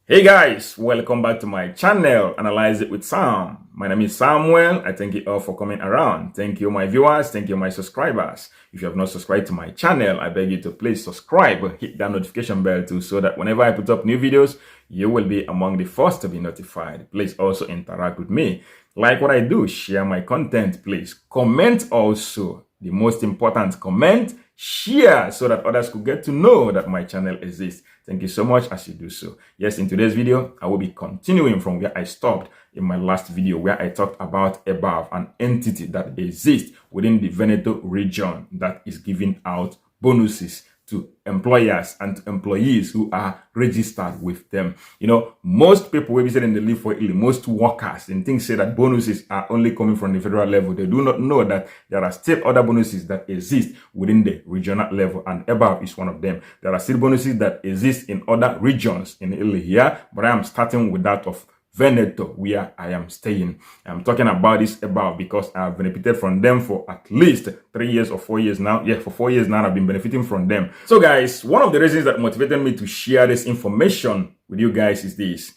Hey guys, welcome back to my channel, Analyze It with Sam. My name is Samuel. I thank you all for coming around. Thank you, my viewers. Thank you, my subscribers. If you have not subscribed to my channel, I beg you to please subscribe, hit that notification bell too, so that whenever I put up new videos, you will be among the first to be notified. Please also interact with me. Like what I do, share my content, please. Comment also. The most important, comment, share, so that others could get to know that my channel exists. Thank you so much as you do so. Yes, in today's video, I will be continuing from where I stopped in my last video, where I talked about Ebav, an entity that exists within the Veneto region that is giving out bonuses to employers and to employees who are registered with them. You know, most people will be saying they live for Italy, most workers and things say that bonuses are only coming from the federal level. They do not know that there are still other bonuses that exist within the regional level, and Ebav is one of them. There are still bonuses that exist in other regions in Italy here, but I am starting with that of Veneto, where I am staying. I'm talking about this Ebav because I have benefited from them for at least 3 years or 4 years now. Yeah, for 4 years now, I've been benefiting from them. So guys, one of the reasons that motivated me to share this information with you guys is this.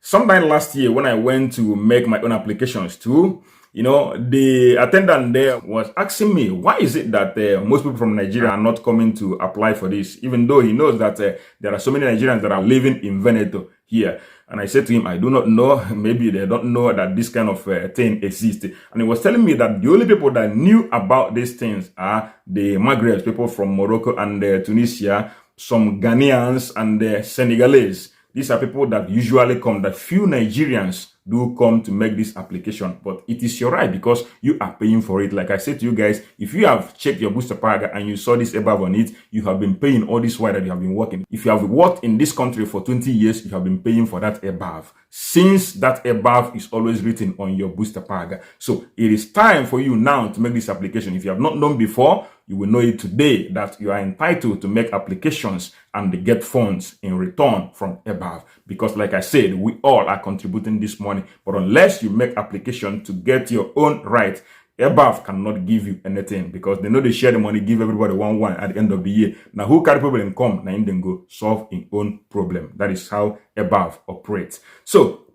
Sometime last year, when I went to make my own applications too, you know, the attendant there was asking me, why is it that most people from Nigeria are not coming to apply for this, even though he knows that there are so many Nigerians that are living in Veneto here. And I said to him, I do not know. Maybe they don't know that this kind of thing exists. And he was telling me that the only people that knew about these things are the Maghreb, people from Morocco and Tunisia, some Ghanaians and Senegalese. These are people that usually come, that few Nigerians do come to make this application, but it is your right because you are paying for it. Like I said to you guys, if you have checked your booster paga and you saw this Ebav on it, you have been paying all this while that you have been working. If you have worked in this country for 20 years, you have been paying for that Ebav, since that Ebav is always written on your booster paga. So it is time for you now to make this application. If you have not known before, you will know it today that you are entitled to make applications and get funds in return from Ebav. Because like I said, we all are contributing this money. But unless you make application to get your own right, Ebav cannot give you anything because they know they share the money, give everybody one at the end of the year. Now who carry problem come, now then go solve in own problem. That is how Ebav operates. So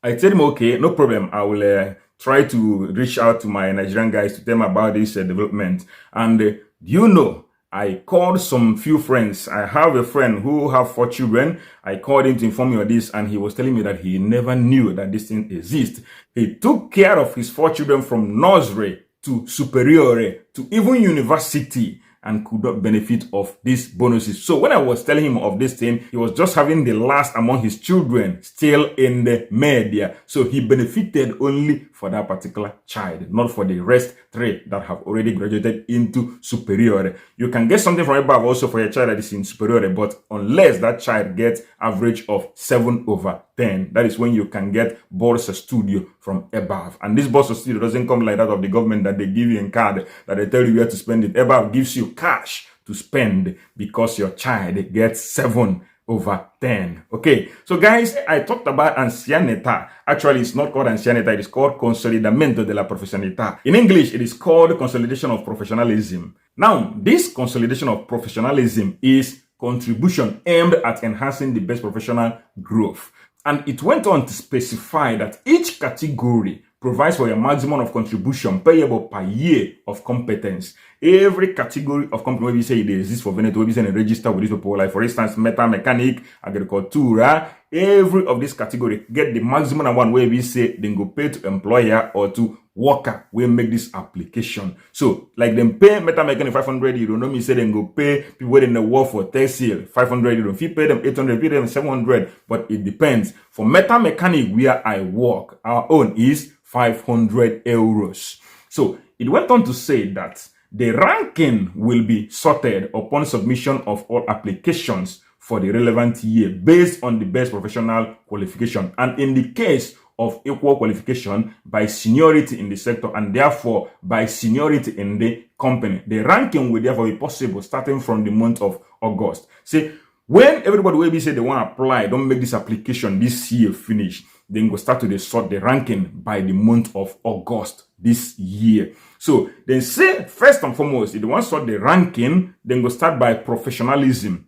I tell him, okay, no problem. I will try to reach out to my Nigerian guys to tell them about this development. And you know, I called some few friends. I have a friend who have 4 children. I called him to inform me of this, and he was telling me that he never knew that this thing exists. He took care of his 4 children from nursery to superiore to even university, and could not benefit of these bonuses. So when I was telling him of this thing, he was just having the last among his children still in the media. So he benefited only for that particular child, not for the rest 3 that have already graduated into superior. You can get something from Ebav also for your child that is in superior, but unless that child gets average of 7/10, that is when you can get Borsa Studio from Ebav. And this Borsa Studio doesn't come like that of the government that they give you in card, that they tell you where to spend it. Ebav gives you cash to spend because your child gets 7/10. Okay, so guys, I talked about ancianità. Actually, it's not called ancianità, it is called consolidamento della professionalità. In English, it is called consolidation of professionalism. Now, this consolidation of professionalism is contribution aimed at enhancing the best professional growth. And it went on to specify that each category provides for a maximum of contribution payable per year of competence. Every category of company, where we say it exists for Veneto, where we say they register with these people, like for instance, metal mechanic, agricultura, every of this category get the maximum amount where we say they go pay to employer or to worker will make this application. So like them pay metal mechanic 500 euro, no me say they go pay people in the work for textile 500 euro. If you pay them 800, pay them 700, but it depends. For metal mechanic where I work, our own is 500 euros. So it went on to say that the ranking will be sorted upon submission of all applications for the relevant year based on the best professional qualification, and in the case of equal qualification, by seniority in the sector and therefore by seniority in the company. The ranking will therefore be possible starting from the month of August. See, when everybody will be say they want to apply, don't make this application this year finish, then go start to sort the ranking by the month of August this year. So then say first and foremost, if they want to sort the ranking, then go start by professionalism.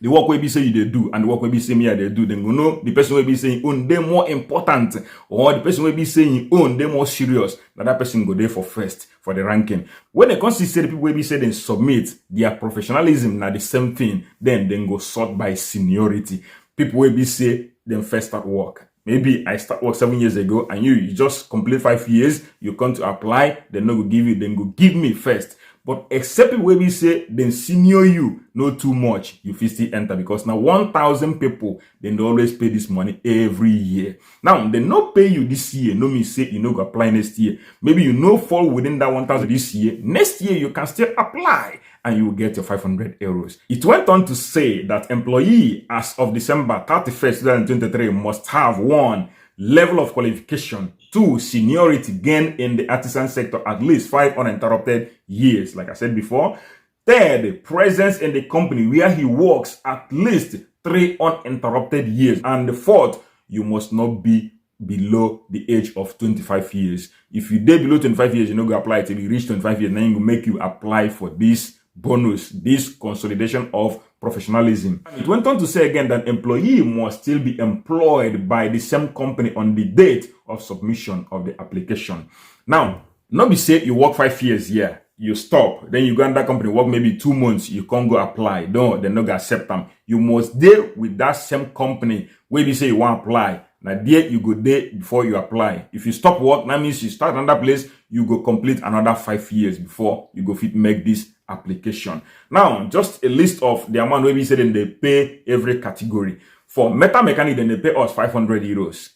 The work will be say they do and the work will be say me they do. Then go know the person will be saying own they more important, or the person will be saying own they more serious. That person go there for first for the ranking. When they consider the people will be say they submit their professionalism now the same thing, then go sort by seniority. People will be say them first start work. Maybe I start work 7 years ago and you just complete 5 years, you come to apply, then no go give you, then go give me first. But except when we say then senior you no too much, you fit still enter because now 1,000 people then they always pay this money every year. Now they no pay you this year, no mean say you no go apply next year. Maybe you no fall within that 1,000 this year. Next year you can still apply and you will get your 500 euros. It went on to say that employee as of December 31st, 2023 must have 1 level of qualification, 2 seniority gained in the artisan sector at least 5 uninterrupted years, like I said before. 3rd, presence in the company where he works at least 3 uninterrupted years. And the 4th, you must not be below the age of 25 years. If you did below 25 years, you know go apply till you reach 25 years, then you make you apply for this bonus, this consolidation of professionalism. It went on to say again that employee must still be employed by the same company on the date of submission of the application. Now, not be say you work 5 years here, you stop, then you go in that company, work maybe 2 months, you can't go apply. No, they're not gonna accept them. You must deal with that same company where you say you want to apply. Now there you go there before you apply. If you stop work, that means you start another place, you go complete another 5 years before you go fit make this application. Now, just a list of the amount where we said they pay every category. For metal mechanic, then they pay us 500 euros.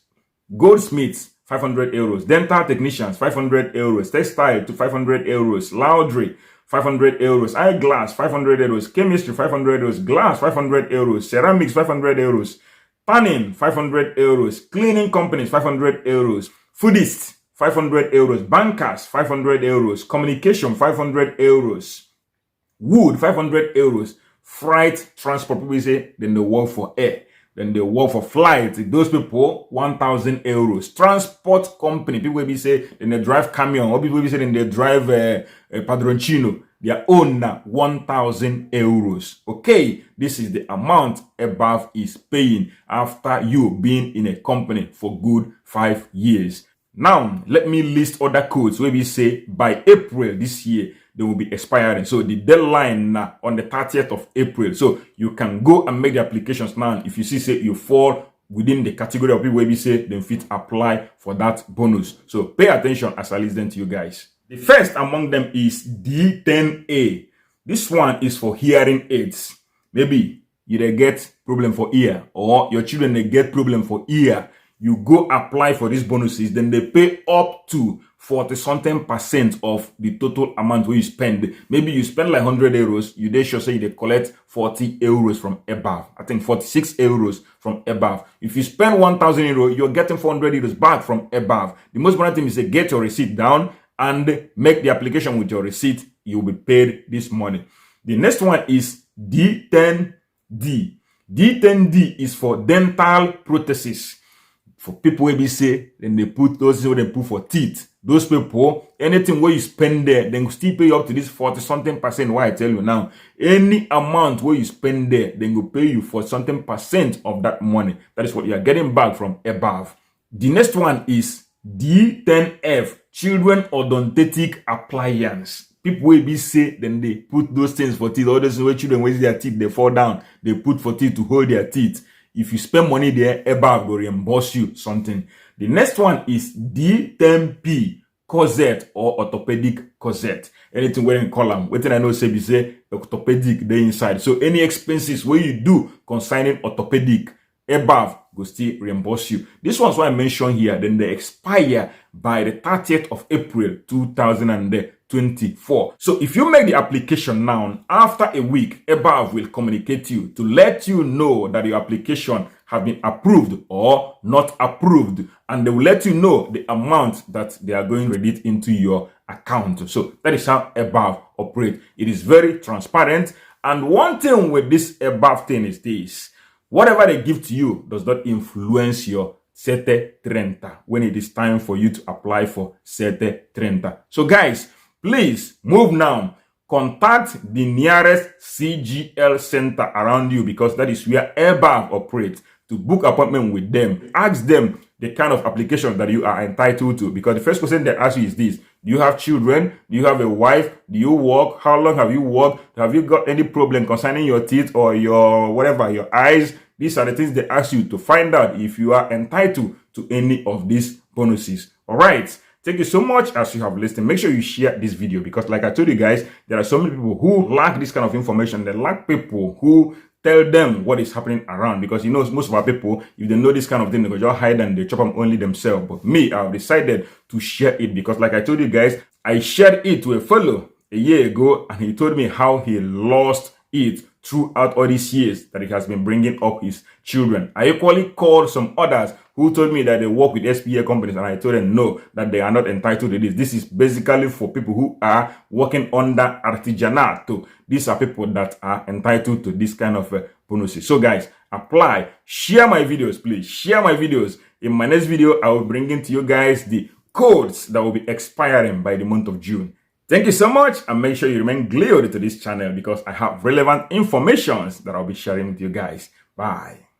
Goldsmiths, 500 euros. Dental technicians, 500 euros. Textile to 500 euros. Laundry, 500 euros. Eyeglass, 500 euros. Chemistry, 500 euros. Glass, 500 euros. Ceramics, 500 euros. Tanning, 500 euros. Cleaning companies, 500 euros. Foodists, 500 euros. Bankers, 500 euros. Communication, 500 euros. Wood, 500 euros. Freight transport, people say, then they work for air. Then they work for flight. Those people, 1,000 euros. Transport company, people will be say, then they drive camion. Or people will be say, then they drive padroncino. Their own 1,000 euros. Okay, this is the amount Ebav is paying after you being in a company for good 5 years. Now, let me list other codes where we say by April this year, they will be expiring. So the deadline on the 30th of April. So you can go and make the applications now. If you see, say you fall within the category of people where we say then fit apply for that bonus. So pay attention as I listen to you guys. The first among them is D10A. This one is for hearing aids. Maybe you they get problem for ear, or your children they get problem for ear. You go apply for these bonuses, then they pay up to 40-something% of the total amount where you spend. Maybe you spend like 100 euros, you they sure say they collect 40 euros from Ebav. I think 46 euros from Ebav. If you spend 1,000 euros, you're getting 400 euros back from Ebav. The most important thing is to get your receipt down and make the application with your receipt. You'll be paid this money. The next one is D10D. D10D is for dental prosthesis. For people where we say, then they put those where they put for teeth. Those people, anything where you spend there, then still pay you up to this 40-something%. Why I tell you now, any amount where you spend there, then go pay you for something% of that money. That is what you are getting back from Ebav. The next one is D10F, children odontic appliance. People will be say, then they put those things for teeth. All those where children waste their teeth, they fall down. They put for teeth to hold their teeth. If you spend money there, Ebav will reimburse you something. The next one is D10P, corset or orthopedic corset. Anything where in column. What I know say orthopedic they inside. So any expenses where you do concerning orthopedic, Ebav will still reimburse you. This one's what I mentioned here. Then they expire by the 30th of April 2024. So if you make the application now, after a week, Ebav will communicate you to let you know that your application have been approved or not approved, and they will let you know the amount that they are going to credit into your account. So that is how Ebav operates. It is very transparent. And one thing with this Ebav thing is this: whatever they give to you does not influence your Sete 30 when it is time for you to apply for Sete 30. So guys, please move now. contact the nearest CGL center around you, because that is where Ebav operates, to book appointment with them. Ask them the kind of application that you are entitled to, because the first question they ask you is this: do you have children? Do you have a wife? Do you work? How long have you worked? Have you got any problem concerning your teeth or your whatever, your eyes? These are the things they ask you to find out if you are entitled to any of these bonuses. All right. Thank you so much as you have listened. Make sure you share this video, because like I told you guys, there are so many people who lack this kind of information. They lack people who tell them what is happening around, because you know, most of our people, if they know this kind of thing, they go just hide and they chop them only themselves. But me, I've decided to share it, because like I told you guys, I shared it to a fellow a year ago, and he told me how he lost it throughout all these years that he has been bringing up his children. I equally called some others who told me that they work with SPA companies, and I told them no, that they are not entitled to this. This is basically for people who are working under artigianato. These are people that are entitled to this kind of bonuses. So guys, apply, share my videos, please share my videos. In my next video, I will bring in to you guys the codes that will be expiring by the month of June. Thank you so much, and make sure you remain glued to this channel, because I have relevant information that I'll be sharing with you guys. Bye.